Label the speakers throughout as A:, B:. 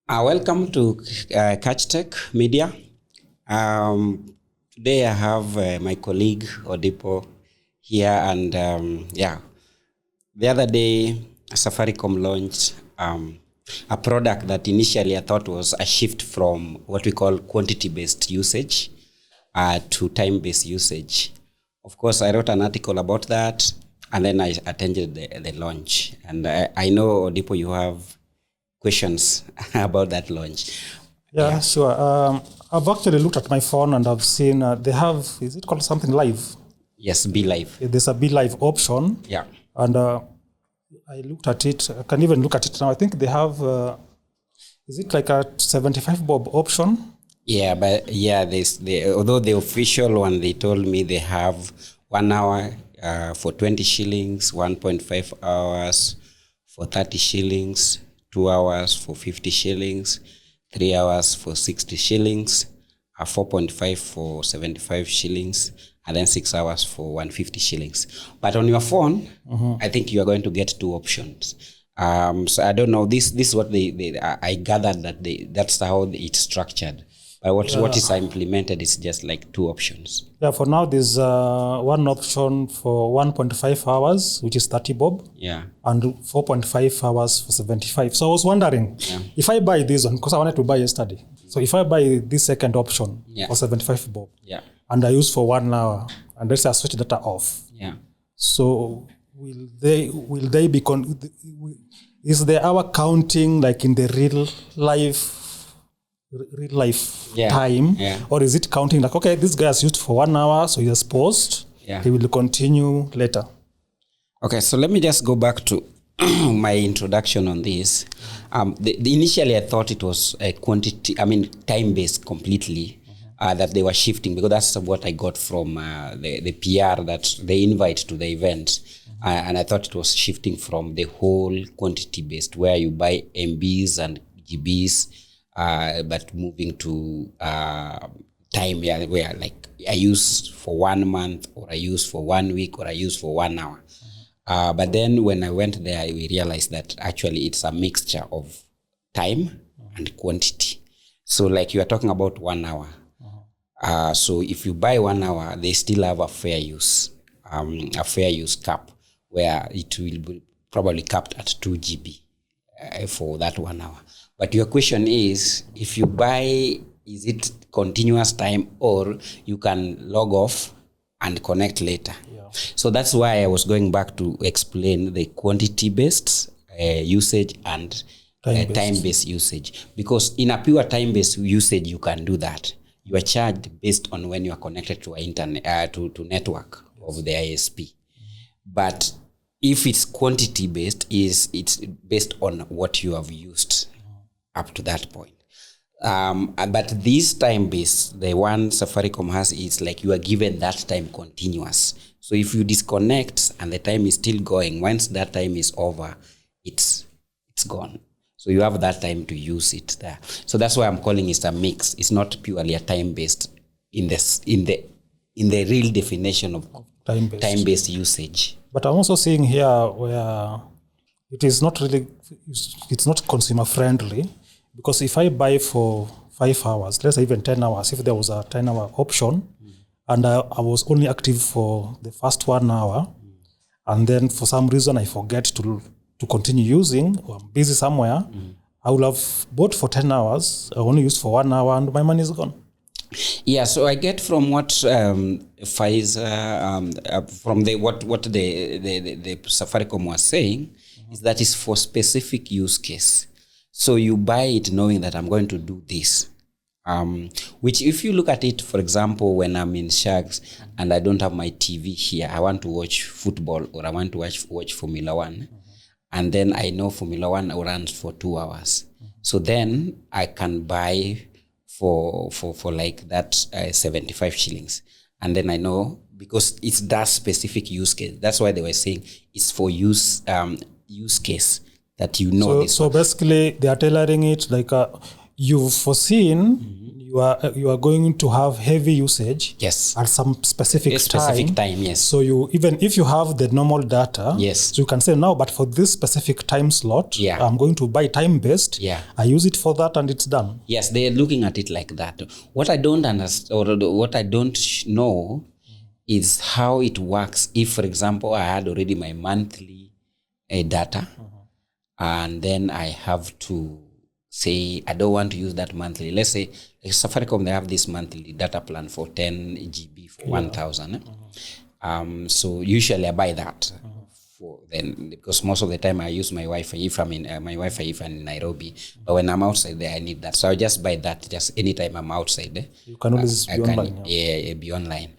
A: Welcome to Catch Tech Media. Today I have my colleague Odipo here, and the other day Safaricom launched a product that initially I thought was a shift from what we call quantity-based usage to time-based usage. Of course, I wrote an article about that, and then I attended the launch. And I know, Odipo, you have questions about that launch.
B: Yeah, sure. I've actually looked at my phone and I've seen they have, is it called something live?
A: Yes, Be Live.
B: There's a Be Live option.
A: Yeah.
B: And I looked at it. I can even look at it now. I think they have, is it like a 75 bob option?
A: Yeah, but yeah, although the official one, they told me they have 1 hour for 20 shillings, 1.5 hours for 30 shillings, 2 hours for 50 shillings, 3 hours for 60 shillings, 4.5 for 75 shillings, and then 6 hours for 150 shillings. But on your phone, I think you are going to get two options. So I don't know. This is what I gathered that that's how it's structured. But what is implemented is just like two options.
B: Yeah, for now there's one option for 1.5 hours, which is 30 bob.
A: Yeah.
B: And 4.5 hours for 75. So I was wondering, if I buy this one, because I wanted to buy yesterday. So if I buy this second option for 75 bob, and I use for 1 hour, and let's say I switch data off.
A: Yeah.
B: So will they be is the hour counting like in the real life time, or is it counting like, okay, this guy has used for 1 hour, so he has paused, he will continue later?
A: Okay, so let me just go back to my introduction on this. Initially I thought it was a time-based completely, that they were shifting, because that's what I got from the PR, that the invite to the event. And I thought it was shifting from the whole quantity-based, where you buy MBs and GBs, but moving to time, where like I use for 1 month, or I use for 1 week, or I use for 1 hour. But then when I went there, we realized that actually it's a mixture of time and quantity. So like you are talking about 1 hour. So if you buy 1 hour, they still have a fair use cap, where it will be probably capped at 2 GB for that 1 hour. But your question is, if you buy, is it continuous time, or you can log off and connect later? So that's why I was going back to explain the quantity-based usage and time-based usage. Because in a pure time-based usage, you can do that. You are charged based on when you are connected to internet, to network of the ISP. But if it's quantity-based, it's based on what you have used up to that point. But this time-based, the one Safaricom has, is like you are given that time continuous. So if you disconnect and the time is still going, once that time is over, it's gone. So you have that time to use it there. So that's why I'm calling it a mix. It's not purely a time-based in the real definition of time-based usage.
B: But I'm also seeing here where it is not really, it's not consumer friendly, because if I buy for 5 hours, let's say even 10 hours, if there was a 10-hour option, and I was only active for the first 1 hour, and then for some reason I forget to continue using, or I'm busy somewhere, I will have bought for 10 hours, I only used for 1 hour, and my money is gone.
A: Yeah, so I get from what Pfizer, from what the Safaricom was saying, is that it's for specific use case. So you buy it knowing that I'm going to do this. Which if you look at it, for example, when I'm in Sharks and I don't have my TV here, I want to watch football, or I want to watch Formula 1. And then I know Formula 1 runs for 2 hours. So then I can buy for like that 75 shillings. And then I know, because it's that specific use case. That's why they were saying it's for use case that you know.
B: So basically they are tailoring it like you've foreseen you are going to have heavy usage
A: Yes.
B: at some specific
A: time, yes.
B: So you, even if you have the normal data,
A: Yes.
B: so you can say no, but for this specific time slot,
A: Yeah.
B: I'm going to buy time based.
A: Yeah.
B: I use it for that and it's done.
A: Yes, they're looking at it like that. What I don't understand, or what I don't know, is how it works. If, for example, I had already my monthly data, and then I have to say I don't want to use that monthly. Let's say like Safaricom, they have this monthly data plan for 10 GB for 1,000. So usually I buy that for then, because most of the time I use my Wi-Fi if I'm in if I'm in Nairobi. But when I'm outside there, I need that. So I just buy that just anytime I'm outside there.
B: You can always be online.
A: Be online.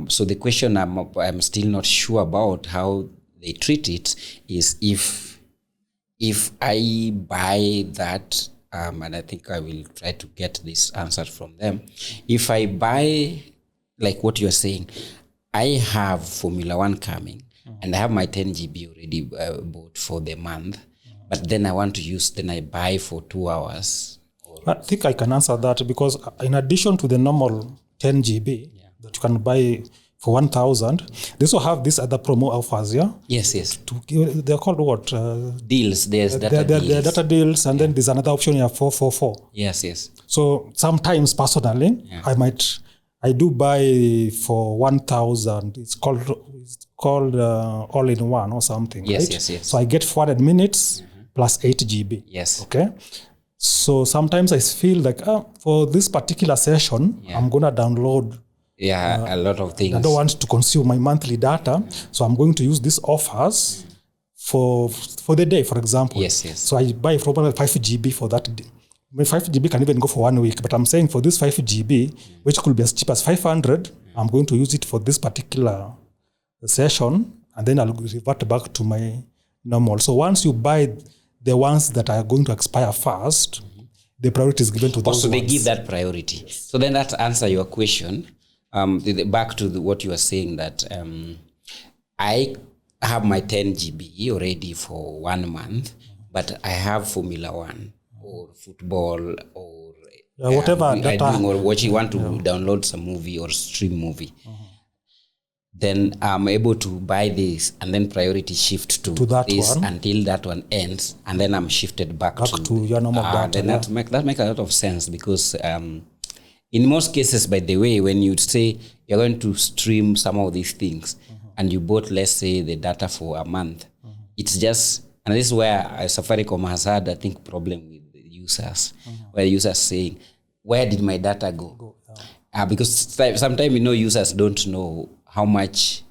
A: So the question I'm still not sure about how they treat it is if I buy that, and I think I will try to get this answered from them. If I buy, like what you're saying, I have Formula One coming, and I have my 10 GB already bought for the month, but then I want to use, then I buy for 2 hours.
B: I think I can answer that, because in addition to the normal 10 GB that you can buy for 1,000, they also have this other promo offers, yeah?
A: Yes.
B: They're called what?
A: Deals. There's data deals.
B: They're data deals, and then there's another option here, 444.
A: Yes.
B: So sometimes, personally, I do buy for 1,000. It's called all-in-one or something, right?
A: Yes.
B: So I get 400 minutes plus 8 GB.
A: Yes.
B: Okay? So sometimes I feel like, for this particular session, I'm going to download
A: a lot of things.
B: I don't want to consume my monthly data, so I'm going to use these offers for the day, for example.
A: Yes.
B: So I buy for 5 GB for that day. My 5 GB can even go for 1 week, but I'm saying for this 5 GB, which could be as cheap as 500, I'm going to use it for this particular session, and then I'll revert back to my normal. So once you buy the ones that are going to expire fast, the priority is given to those
A: ones.
B: So
A: they give that priority. So then that answer your question. Back to what you were saying, that I have my 10 GB already for 1 month, but I have Formula One or football or
B: whatever data,
A: or watching, want to download some movie or stream movie. Then I'm able to buy this and then priority shift to
B: that
A: this
B: one
A: until that one ends, and then I'm shifted back
B: to your normal data.
A: Then that make a lot of sense, because in most cases, by the way, when you say you're going to stream some of these things and you bought, let's say, the data for a month, it's just, and this is where Safaricom has had, I think, problem with the users, where users saying, where did my data go? Because sometimes, users don't know how much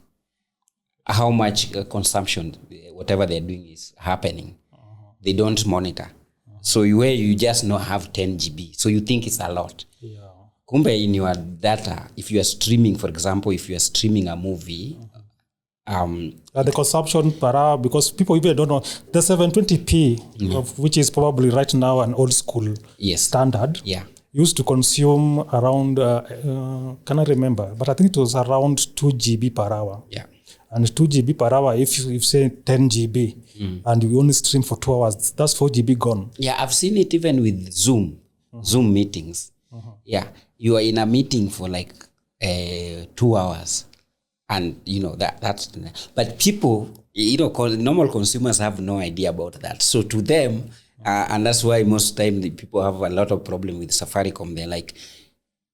A: consumption, whatever they're doing, is happening. They don't monitor. So where you just have 10 GB, so you think it's a lot. Kumbe, in your data, if you are streaming, for example, if you are streaming a movie,
B: the consumption per hour, because people even don't know, the 720p, which is probably right now an old school standard, used to consume around, can I remember, but I think it was around 2 GB per hour. And 2 GB per hour, if you say 10 GB, and you only stream for 2 hours, that's 4 GB gone.
A: I've seen it even with Zoom meetings. You are in a meeting for like 2 hours, and that's, but people, normal consumers have no idea about that. So to them, and that's why most time the people have a lot of problem with Safaricom. They're like,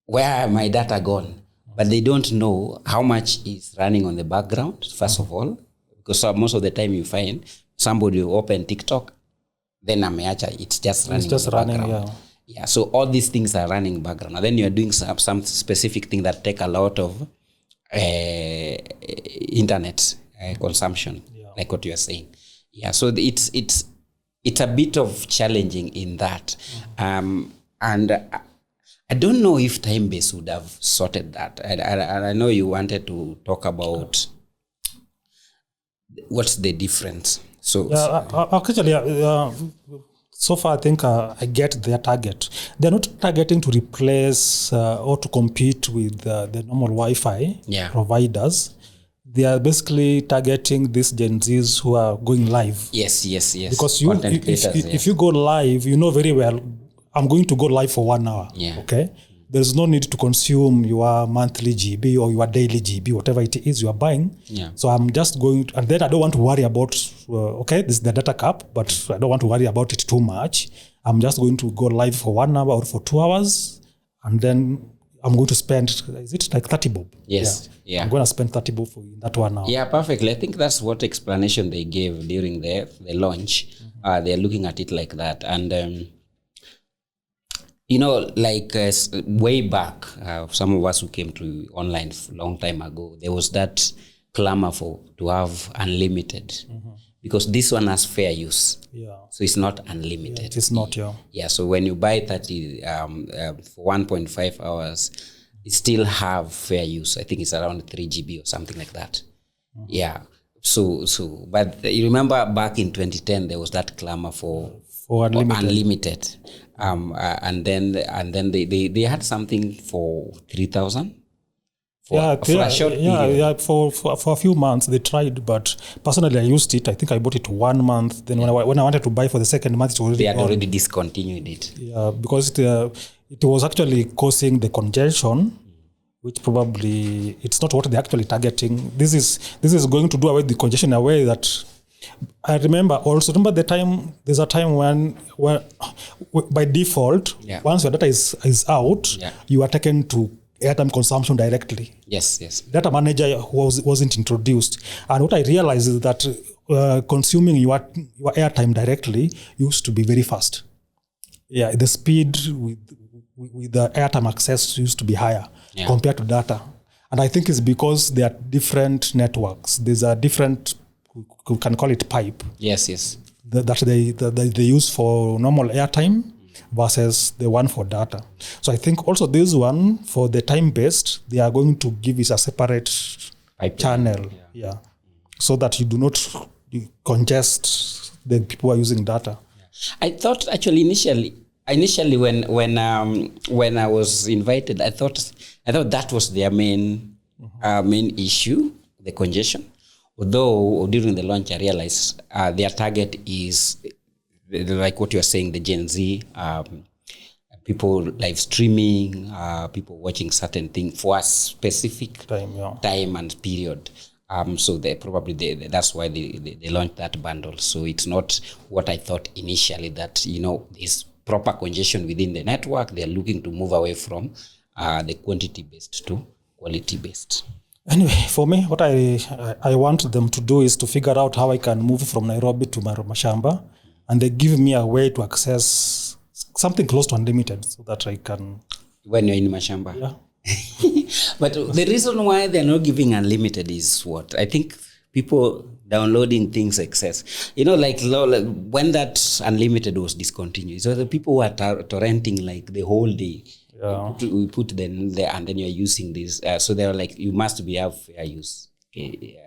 A: where are my data gone? But they don't know how much is running on the background, first of all, because most of the time you find somebody will open TikTok, then it's just running on the background. So all these things are running background. And then you're doing some specific thing that take a lot of internet consumption, like what you're saying. So it's a bit of challenging in that. And I don't know if Timebase would have sorted that. And I know you wanted to talk about what's the difference. So so far, I think I get their target. They're not targeting to replace or to compete with the normal Wi-Fi providers. They are basically targeting these Gen Zs who are going live. Yes. Because if you go live, you know very well, I'm going to go live for 1 hour. Okay?
B: there's no need to consume your monthly GB or your daily GB, whatever it is you are buying.
A: Yeah.
B: So I'm just going to, and then I don't want to worry about, okay, this is the data cap, but I don't want to worry about it too much. I'm just going to go live for 1 hour or for 2 hours, and then I'm going to spend, is it like 30 bob?
A: Yes. Yeah.
B: I'm going to spend 30 bob for that 1 hour.
A: Yeah, perfectly. I think that's what explanation they gave during the launch. They're looking at it like that. And, you know, like way back, some of us who came to online a long time ago, there was that clamor to have unlimited. Because this one has fair use.
B: Yeah.
A: So it's not unlimited.
B: Yeah, it is not, yeah.
A: Yeah, so when you buy 30 for 1.5 hours, you still have fair use. I think it's around 3 GB or something like that. Yeah. So, but you remember back in 2010, there was that clamor for unlimited. And then they had something for 3,000. For a short period.
B: Yeah. For a few months they tried, but personally I used it. I think I bought it 1 month. Then when I wanted to buy for the second month,
A: they had already discontinued it.
B: Yeah, because it was actually causing the congestion, which probably it's not what they're actually targeting. This is going to do away the congestion in a way that I remember the time. There's a time when by default, once your data is out, you are taken to airtime consumption directly.
A: Yes.
B: Data manager wasn't introduced, and what I realized is that consuming your airtime directly used to be very fast. Yeah, the speed with the airtime access used to be higher compared to data, and I think it's because there are different networks. There's a different, we can call it pipe.
A: Yes.
B: That they use for normal airtime versus the one for data. So I think also this one for the time-based, they are going to give it a separate channel, so that you do not congest the people who are using data.
A: I thought actually initially when I was invited, I thought that was their main issue, the congestion. Although during the launch I realized their target is like what you're saying, the Gen Z, people live streaming, people watching certain things for a specific time and period. So that's why they launched that bundle. So it's not what I thought initially, that, you know, there's proper congestion within the network. They're looking to move away from the quantity-based to quality-based.
B: Anyway, for me, what I want them to do is to figure out how I can move from Nairobi to Mashamba, and they give me a way to access something close to unlimited so that I can...
A: When you're in Mashamba?
B: Yeah.
A: But the reason why they're not giving unlimited is what? I think people downloading things excess. You know, like when that unlimited was discontinued, so the people who are torrenting like the whole day. Yeah. We put them there, and then you're using this. So they're like, you must have fair use. Okay,